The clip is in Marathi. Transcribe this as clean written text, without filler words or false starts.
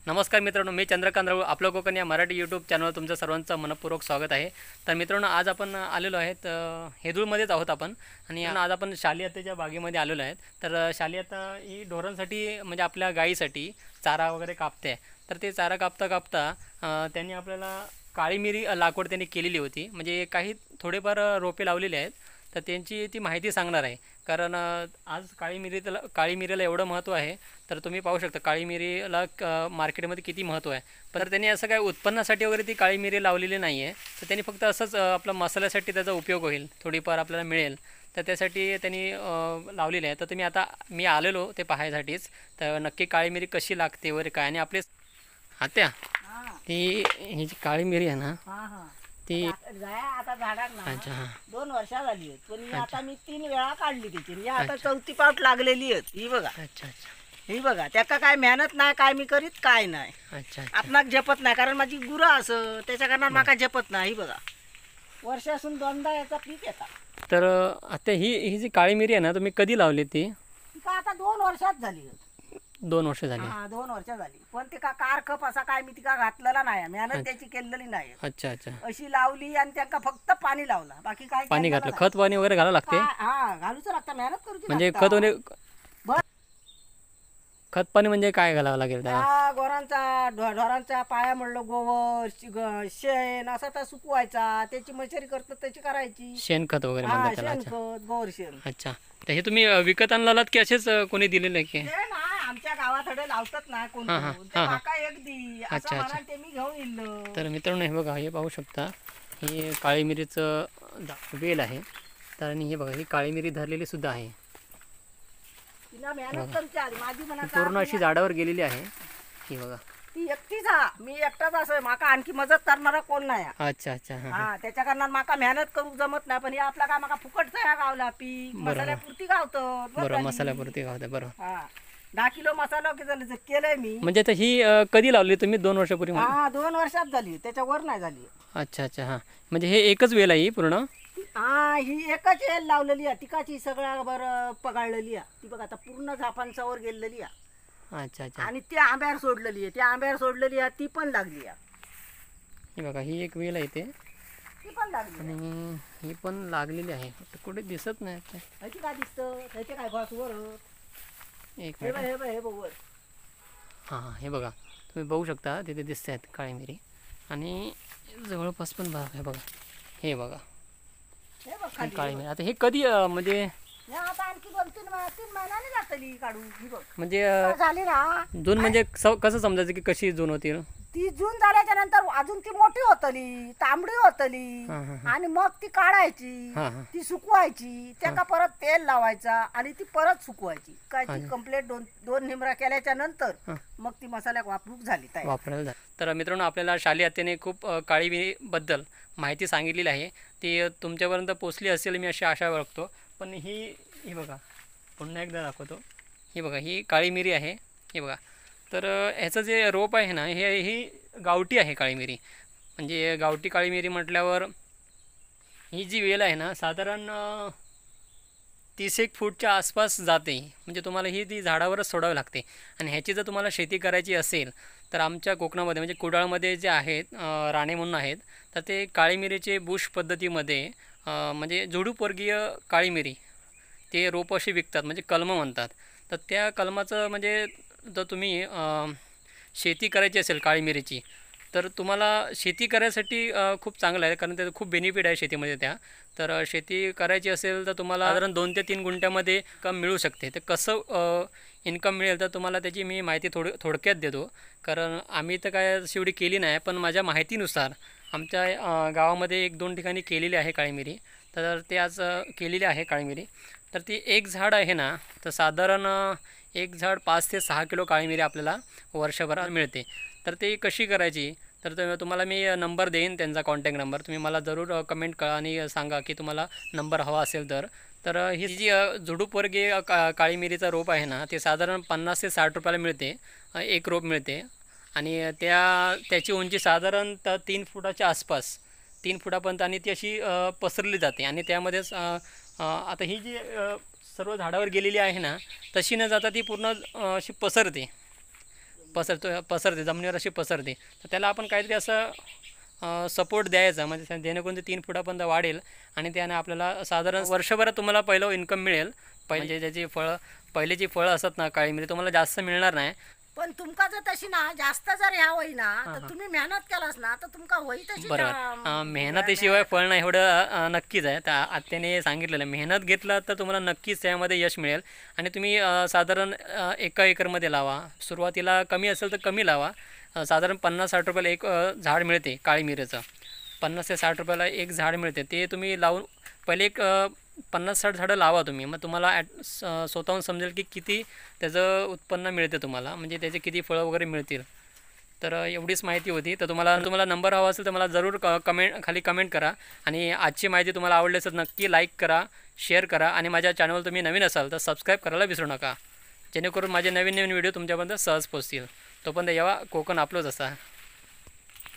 नमस्कार मित्रांनो, मी चंद्रकांत राऊळ. आपलं कोकण या मराठी यूट्यूब चॅनलवर तुमचं सर्वांचं मनपूर्वक स्वागत आहे. तर मित्रांनो, आज आपण आलेलो आहेत हेदूळमध्येच आहोत आपण. आणि आज आपण शाली आत्याच्या बागेमध्ये आलेलो आहेत. तर शाली आत्या ही ढोरांसाठी म्हणजे आपल्या गायीसाठी चारा वगैरे कापते आहे. तर ते चारा कापता कापता त्यांनी आपल्याला काळी मिरी लागवड त्यांनी केलेली होती. म्हणजे काही थोडेफार रोपे लावलेले आहेत. तर त्यांची ती माहिती सांगणार आहे. कारण आज काळी मिरीला एवढं महत्त्व आहे. तर तुम्ही पाहू शकता काळी मिरीला मार्केटमध्ये किती महत्त्व आहे. पण त्यांनी असं काय उत्पन्नासाठी वगैरे ती काळी मिरी लावलेली नाही आहे. तर त्यांनी फक्त असंच आपलं मसाल्यासाठी त्याचा उपयोग होईल, थोडीफार आपल्याला मिळेल, तर त्यासाठी त्यांनी लावलेली आहे. तर मी आलेलो ते पाहायसाठीच. तर नक्की काळी मिरी कशी लागते वगैरे काय. आणि आपले आत्या, ही जी काळी मिरी आहे ना, ती आता झाडात ना अच्छा हां 2 वर्ष झाली आहेत. पण आता मी 3 वेळा काढली त्याची. आता चौथी पावट लागलेली आहेत. ही बघा, अच्छा अच्छा ही बघा. त्याका काय मेहनत नाही, काय मी करीत काय नाही. अच्छा आपणाक झेपत नाही, कारण माझी गुरं असं त्याच्या कारणात माका झेपत नाही. ही बघा, वर्षासून 2दा याचा पीक येतात. तर आता ही जी काळी मिरी आहे ना, तुम्ही कधी लावली ती? का आता 2 वर्षात झाली. 2 वर्ष झाली. हा 2 वर्ष झाली. पण ते का कार खप असा काय मी तिका घातलेला नाही, मेहनत त्याची केलेली नाही. अच्छा अच्छा अशी लावली आणि त्यांना फक्त पाणी लावला, बाकी काय पाणी घातलं, खत पाणी वगैरे घालावं लागते. हा घालूच लागतं, मेहनत करूची म्हणजे लागता. खत पाणी म्हणजे काय घालावं लागेल त्याला? हा ढोरांचा पाया म्हणलं गोवर शेण असा तर सुकवायचा, त्याची मशरी करतात त्याची करायची. शेणखत वगैरे हा म्हणतात त्याला. शेणखत गोवर शेण. अच्छा, तर हे तुम्ही विकत आणलात की असेच कोणी दिलेलं आहे की? ते ना आमच्या गावाकडे लावतात ना कोण हा, हा, ते हा, हा. माका एक दी अच्छा, असं अच्छा. म्हणाल ते मी घेऊन येईल. तर मित्रांनो, हे बघा, हे पाहू शकता, ही काळी मिरीचं वेल आहे. तर आणि हे बघा, ही काळी मिरी धरलेली सुद्धा आहे. तिला मेहनत करूची आली माझी ती म्हणा पूर्ण अशी झाडावर गेलेली आहे. ही बघा. ती एकटीच हा, मी एकटाच असं माका आणखी मदत करणारा कोण नाही हा. अच्छा अच्छा हां हा त्याच्या कारणात माका मेहनत करू जमत नाही. पण हे आपला काय माका फुकटचा ह्या गावला पीक मसाल्यापुरती गावतं. बरोबर, मसाल्यापुरती गावते. बरोबर. हा 10 किलो मसाला केलंय मी. म्हणजे आता ही कधी लावली तुम्ही? 2 वर्षापूर्वी? हा 2 वर्षात झाली, त्याच्यावर नाही झाली. अच्छा अच्छा हां, म्हणजे हे एकच वेल आहे ही पूर्ण? हा ही एकच येल लावलेली आहे, तिकाची सगळ्या बरं पगाळलेली आहे. ती बघ आता पूर्ण झापांचावर गेलेली आहे. अच्छा अच्छा. आणि ती आंब्यावर सोडलेली आहे, ती आंब्यावर सोडलेली आहे, ती पण लागली आहे. ही बघा, ही एक वेल आहे ते, ती पण लागली आहे. आणि ही पण लागलेली आहे. आता कुठे दिसत नाही आता. ह्याची काय दिसतं, ह्याचे काय घास वर एक हे मिनिट. बघ, हे बघ, हे बघ वर. हां हां, हे बघा, तुम्ही बघू शकता तिथे दिसत आहेत काळी मिरी. आणि जवळपास पण बघा, हे बघा, हे बघा हे बघ ही खाली. काळी मिरी. आता हे कधी म्हणजे हे आता आणखी 2-3 महिन्याने जातली काढू. ही बघ म्हणजे झाली ना जून म्हणजे कसं समजायचं की कशी जून होतील? ती जून झाल्याच्या नंतर अजून ती मोठी होतली, तांबडी होतली. हा, हा, आणि मग ती काढायची, हा, हा. ती सुकवायची, त्याका परत तेल लावायचा आणि ती परत सुकवायची. काय ती कंप्लीट दोन निमरा केल्याच्या नंतर मग ती मसाल्यात वापरूक झाली तयार. वापरायला जा. तर मित्रांनो, आपल्याला शाली आत्याने खूप काळी मिरीबद्दल माहिती सांगितलेली आहे. ती तुमच्यापर्यंत पोचली असेल मी अशी आशा बाळगतो. पण ही बघा, पुन्हा एकदा दाखवतो. ही बघा, ही काळी मिरी आहे. ही बघा, तर ह्याचं जे रोप आहे ना, ही गावठी आहे काळी मिरी. म्हणजे गावठी काळी मिरी म्हटल्यावर ही जी वेल आहे ना, साधारण 30 फूटच्या आसपास जाते. म्हणजे तुम्हाला ती झाडावरच सोडावी लागते. आणि ह्याची जर तुम्हाला शेती करायची असेल तर आमच्या कोकणामध्ये म्हणजे कुडाळमध्ये जे आहेत राणे म्हणून आहेत, तर ते काळी मिरीचे बुश पद्धतीमध्ये म्हणजे झुडूपवर्गीय काळी मिरी ते रोप अशी विकतात, म्हणजे कलमं म्हणतात. तर त्या कलमाचं म्हणजे जर तुम्ही शेती करायची असेल काळी मिरीची, तर तुम्हाला शेती करायसाठी खूप चांगलं आहे. कारण त्याचं खूप बेनिफिट आहे शेतीमध्ये त्या. तर शेती करायची असेल तर तुम्हाला साधारण 2 ते 3 गुंठ्यामध्ये इन्कम मिळू शकते. तर कसं इन्कम मिळेल तर तुम्हाला त्याची मी माहिती थोडक्यात देतो. कारण आम्ही तर काय अशी एवढी केली नाही, पण माझ्या माहितीनुसार आमच्या गावामध्ये 1-2 ठिकाणी केलेली आहे काळी मिरी. तर ते आज केलेली आहे काळी मिरी. तर ती एक झाड आहे ना, तर साधारण एक झाड 5 ते 6 किलो काळी मिरी आपल्याला वर्षभरात मिळते. तर ते कशी करायची, तर तुम्हाला मी नंबर देईन, त्यांचा कॉन्टॅक्ट नंबर. तुम्ही मला जरूर कमेंट करा आणि सांगा की तुम्हाला नंबर हवा असेल तर ही जी झुडूपवर्गीय काळी मिरीचा रोप आहे ना, ते साधारण 50 ते 60 रुपयाला मिळते. एक रोप मिळते. आणि त्याची उंची साधारण 3 फुटाच्या आसपास, 3 फुटापर्यंत, आणि ती अशी पसरली जाते. आणि त्यामध्येच आता ही जी सर्व झाडावर गेलेली आहे ना, तशी न जाता ती पूर्ण अशी पसरते. पसरते जमिनीवर अशी पसरते. तर त्याला आपण काहीतरी असं सपोर्ट द्यायचा, म्हणजे जेणेकरून ते 3 फुटापर्यंत वाढेल आणि त्याने आपल्याला साधारण वर्षभरात तुम्हाला पहिलं इन्कम मिळेल. म्हणजे ज्याची पहिलेची फळं असतात ना काळी मिरी, तुम्हाला जास्त मिळणार नाही. पण तुमका जर तशी ना जास्त जर ह्या होई ना तर तुम्ही मेहनत केलास ना तर तुमका होई तशी बरोबर. मेहनतीशिवाय फळ नाही एवढं नक्कीच आहे. त्या आत्याने सांगितलेलं मेहनत घेतलं तर तुम्हाला नक्कीच त्यामध्ये यश मिळेल. आणि तुम्ही साधारण 1 एकरमध्ये लावा. सुरुवातीला कमी असेल तर कमी लावा. साधारण 50-60 रुपयाला एक झाड मिळते काळी मिरीचं. 50 ते 60 रुपयाला एक झाड मिळते. ते तुम्ही लावून पहिले एक 50-60 झाडं लावा तुम्ही. मग तुम्हाला स्वतःहून समजेल की किती त्याचं उत्पन्न मिळते तुम्हाला, म्हणजे त्याचे किती फळं वगैरे मिळतील. तर एवढीच माहिती होती. तर तुम्हाला नंबर हवा असेल तर मला जरूर खाली कमेंट करा. आणि आजची माहिती तुम्हाला आवडली असेल तर नक्की लाईक करा, शेअर करा. आणि माझ्या चॅनलवर तुम्ही नवीन असाल तर सबस्क्राईब करायला विसरू नका, जेणेकरून माझे नवीन व्हिडिओ तुमच्यापर्यंत सहज पोहोचतील. तोपर्यंत येवा कोकण आपलंच असा.